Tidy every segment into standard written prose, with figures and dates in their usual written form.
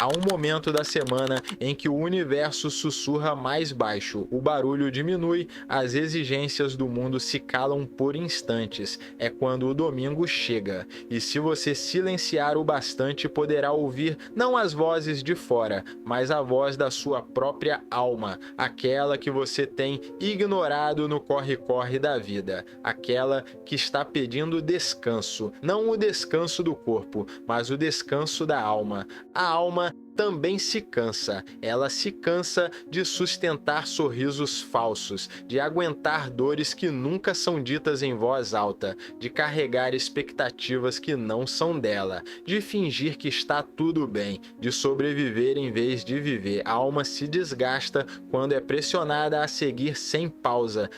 Há um momento da semana em que o universo sussurra mais baixo, o barulho diminui, as exigências do mundo se calam por instantes. É quando o domingo chega. E se você silenciar o bastante, poderá ouvir não as vozes de fora, mas a voz da sua própria alma, aquela que você tem ignorado no corre-corre da vida, aquela que está pedindo descanso, não o descanso do corpo, mas o descanso da alma. A alma também se cansa. Ela se cansa de sustentar sorrisos falsos, de aguentar dores que nunca são ditas em voz alta, de carregar expectativas que não são dela, de fingir que está tudo bem, de sobreviver em vez de viver. A alma se desgasta quando é pressionada a seguir sem pausa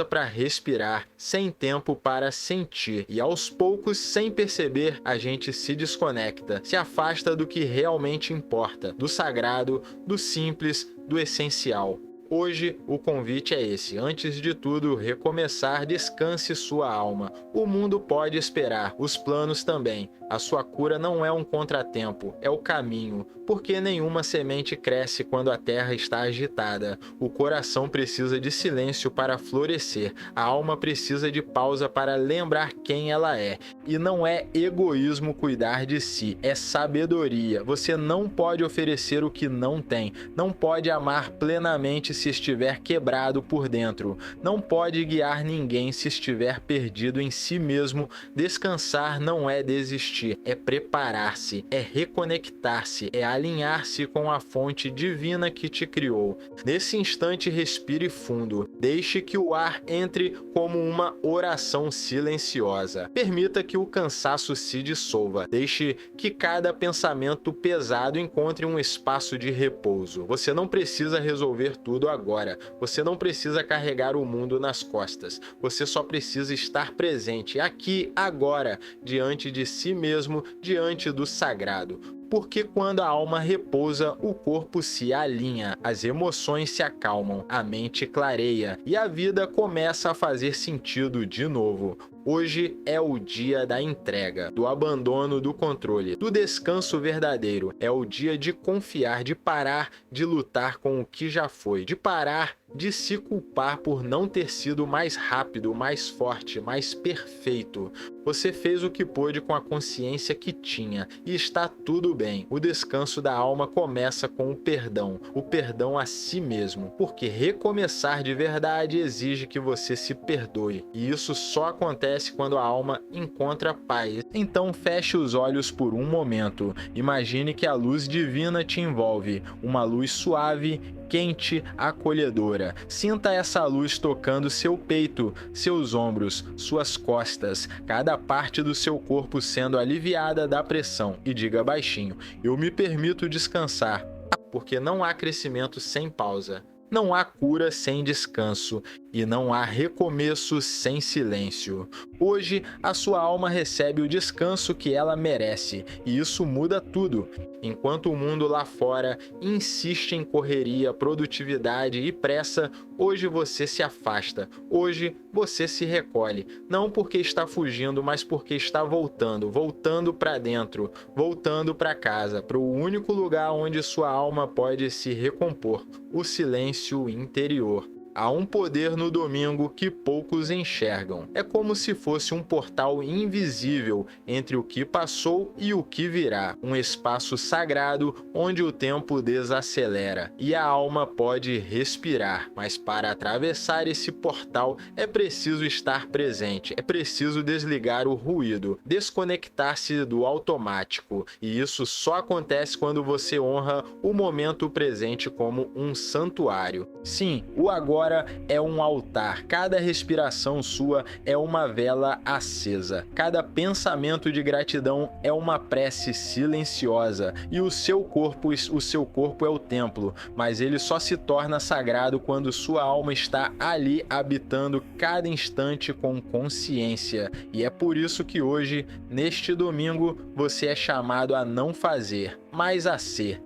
para respirar, sem tempo para sentir. E aos poucos, sem perceber, a gente se desconecta, se afasta do que realmente importa, do sagrado, do simples, do essencial. Hoje, o convite é esse. Antes de tudo, recomeçar, descanse sua alma. O mundo pode esperar, os planos também. A sua cura não é um contratempo, é o caminho, porque nenhuma semente cresce quando a terra está agitada. O coração precisa de silêncio para florescer, a alma precisa de pausa para lembrar quem ela é. E não é egoísmo cuidar de si, é sabedoria. Você não pode oferecer o que não tem, não pode amar plenamente se estiver quebrado por dentro, não pode guiar ninguém se estiver perdido em si mesmo. Descansar não é desistir, é preparar-se, é reconectar-se, é alinhar-se com a fonte divina que te criou. Nesse instante, respire fundo, deixe que o ar entre como uma oração silenciosa. Permita que o cansaço se dissolva, deixe que cada pensamento pesado encontre um espaço de repouso. Você não precisa resolver tudo agora, você não precisa carregar o mundo nas costas, você só precisa estar presente, aqui, agora, diante de si mesmo, diante do sagrado. Porque quando a alma repousa, o corpo se alinha, as emoções se acalmam, a mente clareia e a vida começa a fazer sentido de novo. Hoje é o dia da entrega, do abandono do controle, do descanso verdadeiro. É o dia de confiar, de parar de lutar com o que já foi, de parar de se culpar por não ter sido mais rápido, mais forte, mais perfeito. Você fez o que pôde com a consciência que tinha e está tudo bem. O descanso da alma começa com o perdão a si mesmo, porque recomeçar de verdade exige que você se perdoe, e isso só acontece quando a alma encontra paz. Então feche os olhos por um momento, imagine que a luz divina te envolve, uma luz suave, quente, acolhedora. Sinta essa luz tocando seu peito, seus ombros, suas costas, cada parte do seu corpo sendo aliviada da pressão, e diga baixinho: eu me permito descansar, porque não há crescimento sem pausa. Não há cura sem descanso e não há recomeço sem silêncio. Hoje, a sua alma recebe o descanso que ela merece, e isso muda tudo. Enquanto o mundo lá fora insiste em correria, produtividade e pressa, hoje você se afasta, hoje você se recolhe, não porque está fugindo, mas porque está voltando para dentro, voltando para casa, para o único lugar onde sua alma pode se recompor, o silêncio interior. Há um poder no domingo que poucos enxergam. É como se fosse um portal invisível entre o que passou e o que virá. Um espaço sagrado onde o tempo desacelera e a alma pode respirar. Mas para atravessar esse portal é preciso estar presente. É preciso desligar o ruído, desconectar-se do automático. E isso só acontece quando você honra o momento presente como um santuário. Sim, o agora é um altar, cada respiração sua é uma vela acesa, cada pensamento de gratidão é uma prece silenciosa, e o seu corpo é o templo, mas ele só se torna sagrado quando sua alma está ali habitando cada instante com consciência. E é por isso que hoje, neste domingo, você é chamado a não fazer, mas a ser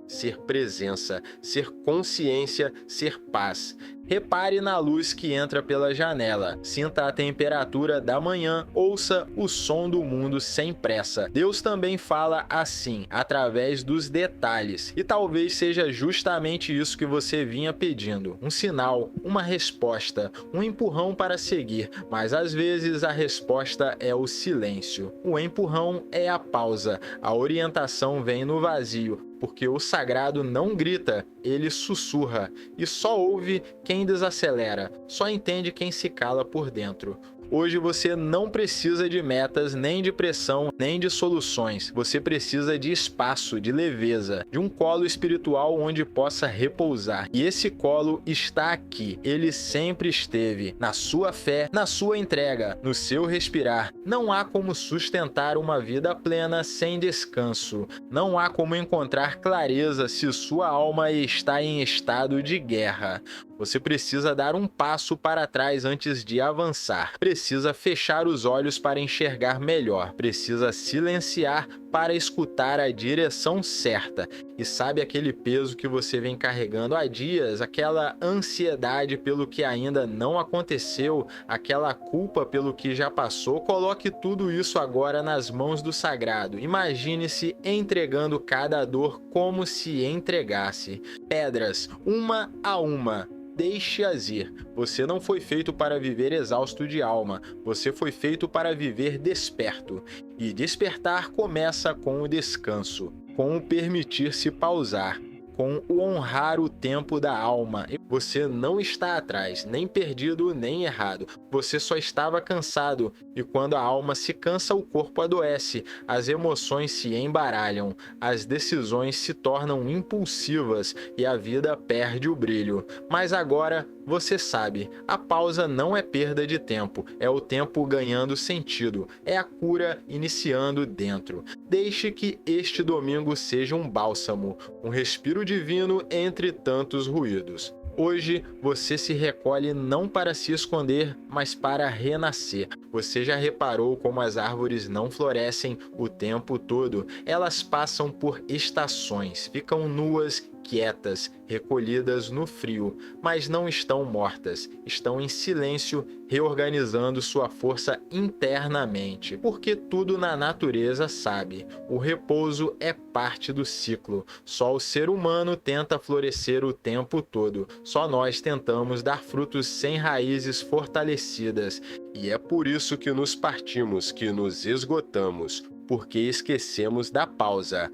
presença, ser consciência, ser paz. Repare na luz que entra pela janela, sinta a temperatura da manhã, ouça o som do mundo sem pressa. Deus também fala assim, através dos detalhes, e talvez seja justamente isso que você vinha pedindo, um sinal, uma resposta, um empurrão para seguir, mas às vezes a resposta é o silêncio, o empurrão é a pausa, a orientação vem no vazio, porque o sagrado não grita, ele sussurra, e só ouve quem desacelera, só entende quem se cala por dentro. Hoje você não precisa de metas, nem de pressão, nem de soluções. Você precisa de espaço, de leveza, de um colo espiritual onde possa repousar. E esse colo está aqui. Ele sempre esteve. Na sua fé, na sua entrega, no seu respirar. Não há como sustentar uma vida plena sem descanso. Não há como encontrar clareza se sua alma está em estado de guerra. Você precisa dar um passo para trás antes de avançar. Precisa fechar os olhos para enxergar melhor. Precisa silenciar para escutar a direção certa. E sabe aquele peso que você vem carregando há dias? Aquela ansiedade pelo que ainda não aconteceu? Aquela culpa pelo que já passou? Coloque tudo isso agora nas mãos do sagrado. Imagine-se entregando cada dor como se entregasse. Pedras, uma a uma. Deixe-as ir. Você não foi feito para viver exausto de alma. Você foi feito para viver desperto. E despertar começa com o descanso, com o permitir-se pausar, com o honrar o tempo da alma. Você não está atrás, nem perdido, nem errado. Você só estava cansado. E quando a alma se cansa, o corpo adoece. As emoções se embaralham. As decisões se tornam impulsivas e a vida perde o brilho. Mas agora você sabe, a pausa não é perda de tempo. É o tempo ganhando sentido. É a cura iniciando dentro. Deixe que este domingo seja um bálsamo, um respiro divino entre tantos ruídos. Hoje você se recolhe não para se esconder, mas para renascer. Você já reparou como as árvores não florescem o tempo todo? Elas passam por estações, ficam nuas, quietas, recolhidas no frio, mas não estão mortas, estão em silêncio, reorganizando sua força internamente, porque tudo na natureza sabe, o repouso é parte do ciclo, só o ser humano tenta florescer o tempo todo, só nós tentamos dar frutos sem raízes fortalecidas, e é por isso que nos partimos, que nos esgotamos, porque esquecemos da pausa.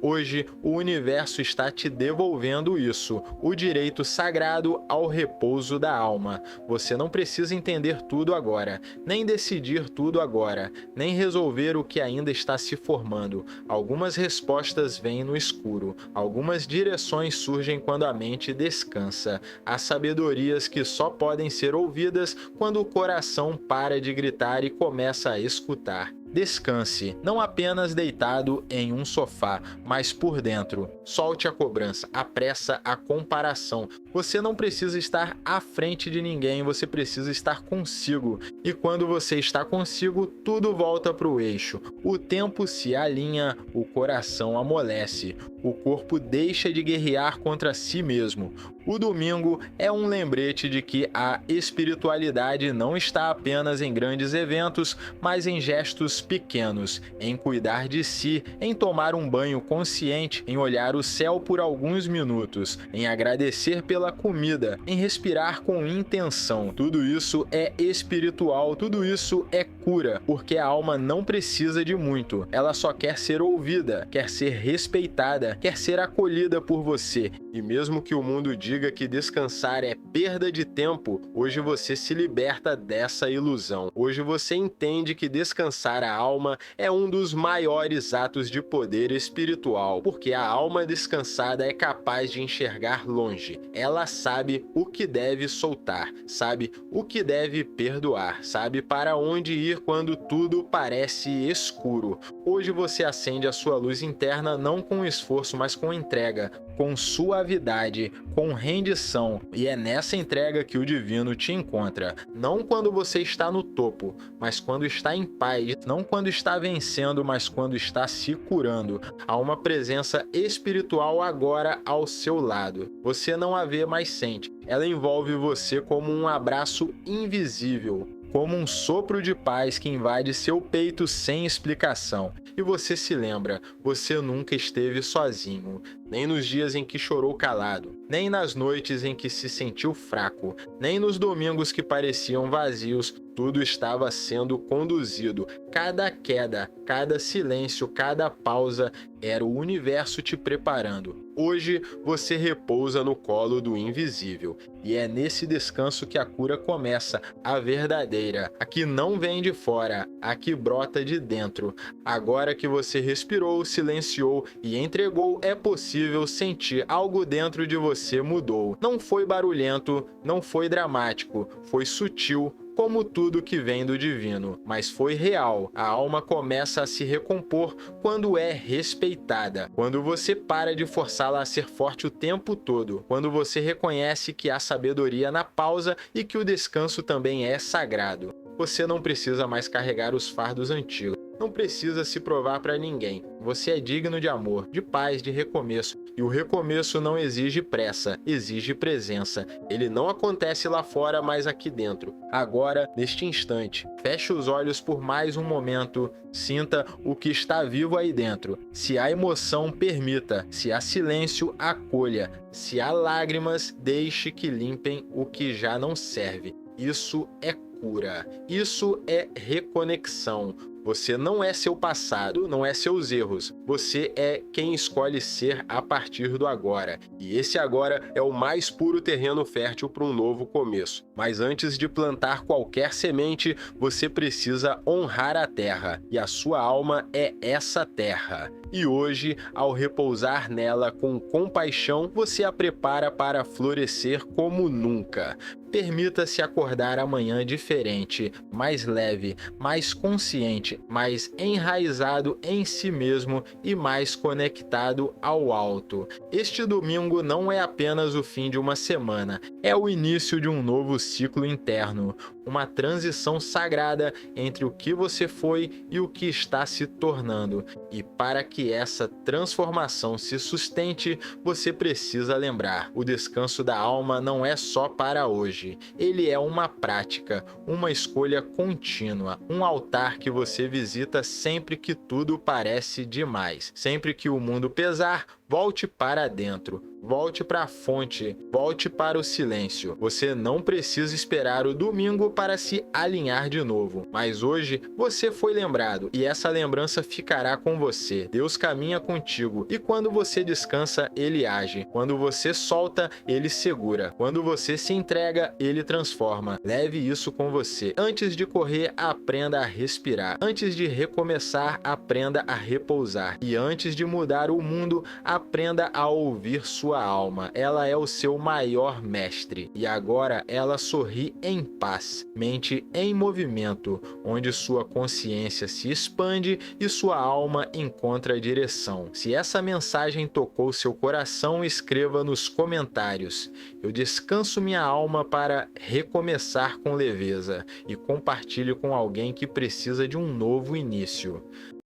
Hoje, o universo está te devolvendo isso, o direito sagrado ao repouso da alma. Você não precisa entender tudo agora, nem decidir tudo agora, nem resolver o que ainda está se formando. Algumas respostas vêm no escuro, algumas direções surgem quando a mente descansa. Há sabedorias que só podem ser ouvidas quando o coração para de gritar e começa a escutar. Descanse, não apenas deitado em um sofá, mas por dentro. Solte a cobrança, a pressa, a comparação. Você não precisa estar à frente de ninguém, você precisa estar consigo. E quando você está consigo, tudo volta para o eixo. O tempo se alinha, o coração amolece. O corpo deixa de guerrear contra si mesmo. O domingo é um lembrete de que a espiritualidade não está apenas em grandes eventos, mas em gestos pequenos, em cuidar de si, em tomar um banho consciente, em olhar o céu por alguns minutos, em agradecer pela comida, em respirar com intenção. Tudo isso é espiritual, tudo isso é cura, porque a alma não precisa de muito, ela só quer ser ouvida, quer ser respeitada, quer ser acolhida por você. E mesmo que o mundo diga que descansar é perda de tempo, hoje você se liberta dessa ilusão. Hoje você entende que descansar a alma é um dos maiores atos de poder espiritual, porque a alma descansada é capaz de enxergar longe. Ela ela sabe o que deve soltar, sabe o que deve perdoar, sabe para onde ir quando tudo parece escuro. Hoje você acende a sua luz interna não com esforço, mas com entrega, com suavidade, com rendição, e é nessa entrega que o divino te encontra. Não quando você está no topo, mas quando está em paz, não quando está vencendo, mas quando está se curando. Há uma presença espiritual agora ao seu lado. Você não a vê, mas sente. Ela envolve você como um abraço invisível, como um sopro de paz que invade seu peito sem explicação. E você se lembra, você nunca esteve sozinho, nem nos dias em que chorou calado, nem nas noites em que se sentiu fraco, nem nos domingos que pareciam vazios. Tudo estava sendo conduzido. Cada queda, cada silêncio, cada pausa era o universo te preparando. Hoje você repousa no colo do invisível. E é nesse descanso que a cura começa, a verdadeira, a que não vem de fora, a que brota de dentro. Agora que você respirou, silenciou e entregou, é possível sentir algo dentro de você mudou. Não foi barulhento, não foi dramático, foi sutil, como tudo que vem do divino, mas foi real. A alma começa a se recompor quando é respeitada, quando você para de forçá-la a ser forte o tempo todo, quando você reconhece que há sabedoria na pausa e que o descanso também é sagrado. Você não precisa mais carregar os fardos antigos. Não precisa se provar para ninguém. Você é digno de amor, de paz, de recomeço. E o recomeço não exige pressa, exige presença. Ele não acontece lá fora, mas aqui dentro. Agora, neste instante, feche os olhos por mais um momento. Sinta o que está vivo aí dentro. Se há emoção, permita. Se há silêncio, acolha. Se há lágrimas, deixe que limpem o que já não serve. Isso é cura. Isso é reconexão. Você não é seu passado, não é seus erros. Você é quem escolhe ser a partir do agora. E esse agora é o mais puro terreno fértil para um novo começo. Mas antes de plantar qualquer semente, você precisa honrar a terra. E a sua alma é essa terra. E hoje, ao repousar nela com compaixão, você a prepara para florescer como nunca. Permita-se acordar amanhã diferente, mais leve, mais consciente, mais enraizado em si mesmo e mais conectado ao alto. Este domingo não é apenas o fim de uma semana, é o início de um novo ciclo interno, uma transição sagrada entre o que você foi e o que está se tornando. E para que essa transformação se sustente, você precisa lembrar: o descanso da alma não é só para hoje. Ele é uma prática, uma escolha contínua, um altar que você visita sempre que tudo parece demais. Sempre que o mundo pesar, volte para dentro. Volte para a fonte, volte para o silêncio. Você não precisa esperar o domingo para se alinhar de novo. Mas hoje você foi lembrado e essa lembrança ficará com você. Deus caminha contigo e quando você descansa, Ele age. Quando você solta, Ele segura. Quando você se entrega, Ele transforma. Leve isso com você. Antes de correr, aprenda a respirar. Antes de recomeçar, aprenda a repousar. E antes de mudar o mundo, aprenda a ouvir sua alma. Ela é o seu maior mestre. E agora ela sorri em paz, mente em movimento, onde sua consciência se expande e sua alma encontra direção. Se essa mensagem tocou seu coração, escreva nos comentários: eu descanso minha alma para recomeçar com leveza, e compartilhe com alguém que precisa de um novo início.